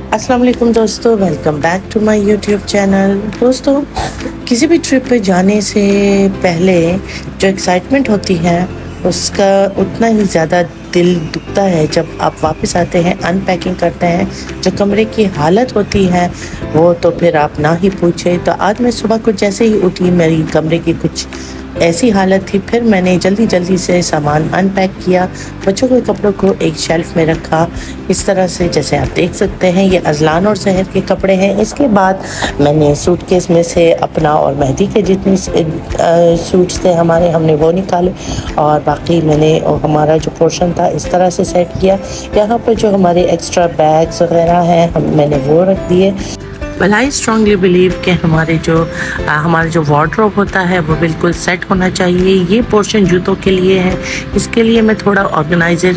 अस्सलाम वालेकुम दोस्तों, welcome back to my YouTube channel. दोस्तों, किसी भी ट्रिप पे जाने से पहले जो एक्साइटमेंट होती है उसका उतना ही ज़्यादा दिल दुखता है जब आप वापस आते हैं, अनपैकिंग करते हैं। जो कमरे की हालत होती है वो तो फिर आप ना ही पूछे। तो आज मैं सुबह कुछ जैसे ही उठी, मेरी कमरे की कुछ ऐसी हालत थी। फिर मैंने जल्दी से सामान अनपैक किया, बच्चों के कपड़ों को एक शेल्फ में रखा इस तरह से, जैसे आप देख सकते हैं। ये अजलान और सहर के कपड़े हैं। इसके बाद मैंने सूटकेस में से अपना और मेहदी के जितने सूट्स थे हमारे, हमने वो निकाले और बाकी मैंने हमारा जो पोर्शन था इस तरह से सेट किया। यहाँ पर जो हमारे एक्स्ट्रा बैग्स वगैरह हैं मैंने वो रख दिए। वेल आई स्ट्रांगली बिलीव कि हमारा जो वार्डरोब होता है वो बिल्कुल सेट होना चाहिए। ये पोर्शन जूतों के लिए है, इसके लिए मैं थोड़ा ऑर्गेनाइजर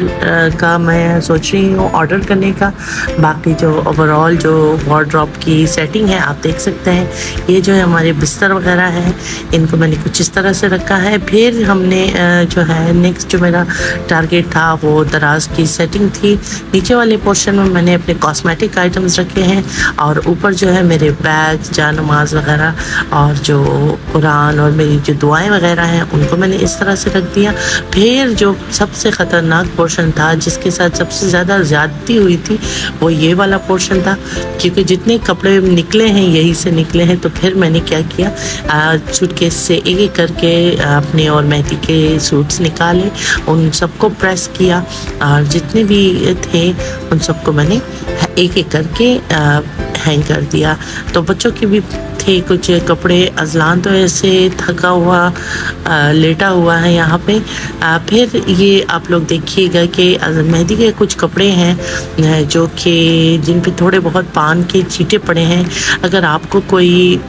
का मैं सोच रही हूँ ऑर्डर करने का। बाकी जो ओवरऑल जो वार्डरोब की सेटिंग है आप देख सकते हैं। ये जो है हमारे बिस्तर वगैरह हैं, इनको मैंने कुछ इस तरह से रखा है। फिर हमने जो है नेक्स्ट जो मेरा टारगेट था वो दराज की सेटिंग थी। नीचे वाले पोर्शन में मैंने अपने कॉस्मेटिक आइटम्स रखे हैं और ऊपर जो है मेरे बैग, जानमाज वगैरह और जो कुरान और मेरी जो दुआएं वगैरह हैं उनको मैंने इस तरह से रख दिया। फिर जो सबसे ख़तरनाक पोर्शन था, जिसके साथ सबसे ज़्यादा ज़्यादती हुई थी, वो ये वाला पोर्शन था। क्योंकि जितने कपड़े निकले हैं यहीं से निकले हैं। तो फिर मैंने क्या किया, सूटकेस से एक एक करके अपने और मेहदी के सूट्स निकाले, उन सबको प्रेस किया और जितने भी थे उन सबको मैंने एक एक करके हैंग कर दिया। तो बच्चों के भी थे कुछ कपड़े। अजलान तो ऐसे थका हुआ लेटा हुआ है यहाँ पे। फिर ये आप लोग देखिएगा कि मेहदी के कुछ कपड़े हैं जो कि जिन पे थोड़े बहुत पान के चीटे पड़े हैं। अगर आपको कोई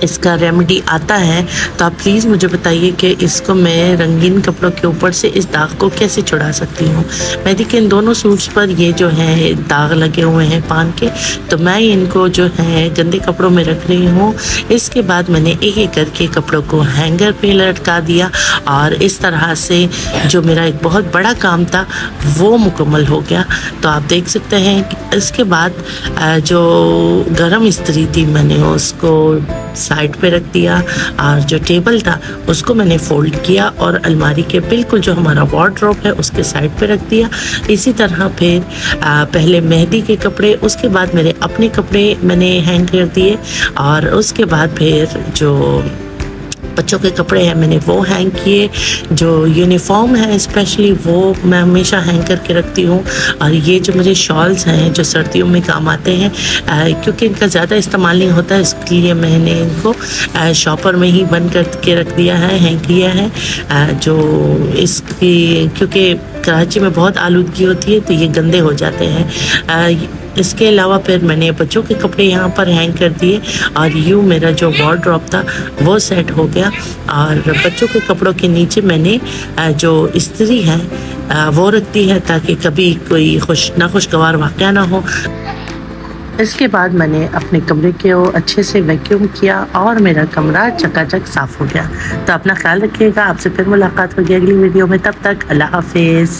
इसका रेमेडी आता है तो आप प्लीज़ मुझे बताइए कि इसको मैं रंगीन कपड़ों के ऊपर से इस दाग को कैसे छुड़ा सकती हूँ। मेहदी के इन दोनों सूट्स पर ये जो है दाग लगे हुए हैं पान के, तो मैं इनको जो है गंदे कपड़ों में रख रही हूँ। इसके बाद मैंने एक एक करके कपड़ों को हैंगर पे लटका दिया और इस तरह से जो मेरा एक बहुत बड़ा काम था वो मुकम्मल हो गया। तो आप देख सकते हैं कि इसके बाद जो गरम इस्त्री थी मैंने उसको साइड पे रख दिया और जो टेबल था उसको मैंने फोल्ड किया और अलमारी के बिल्कुल जो हमारा वार्डरोब है उसके साइड पे रख दिया। इसी तरह फिर पहले मेहदी के कपड़े, उसके बाद मेरे अपने कपड़े मैंने हैंग कर दिए और उसके बाद फिर जो बच्चों के कपड़े हैं मैंने वो हैंग किए। जो यूनिफॉर्म है स्पेशली वो मैं हमेशा हैंग करके रखती हूँ। और ये जो मेरे शॉल्स हैं जो सर्दियों में काम आते हैं, क्योंकि इनका ज़्यादा इस्तेमाल नहीं होता है, इसलिए मैंने इनको शॉपर में ही बंद करके रख दिया है, हैंग किया है। जो इसकी क्योंकि कराची में बहुत आलूदगी होती है तो ये गंदे हो जाते हैं। इसके अलावा फिर मैंने बच्चों के कपड़े यहाँ पर हैंग कर दिए और यूँ मेरा जो वार्डरोब था वो सेट हो गया। और बच्चों के कपड़ों के नीचे मैंने जो इस्त्री है वो रख दी है ताकि कभी कोई नाखुशगवार वाक़या ना हो। इसके बाद मैंने अपने कमरे को अच्छे से वैक्यूम किया और मेरा कमरा चकाचक साफ़ हो गया। तो अपना ख्याल रखिएगा। आपसे फिर मुलाकात होगी अगली वीडियो में। तब तक अल्लाह हाफिज़।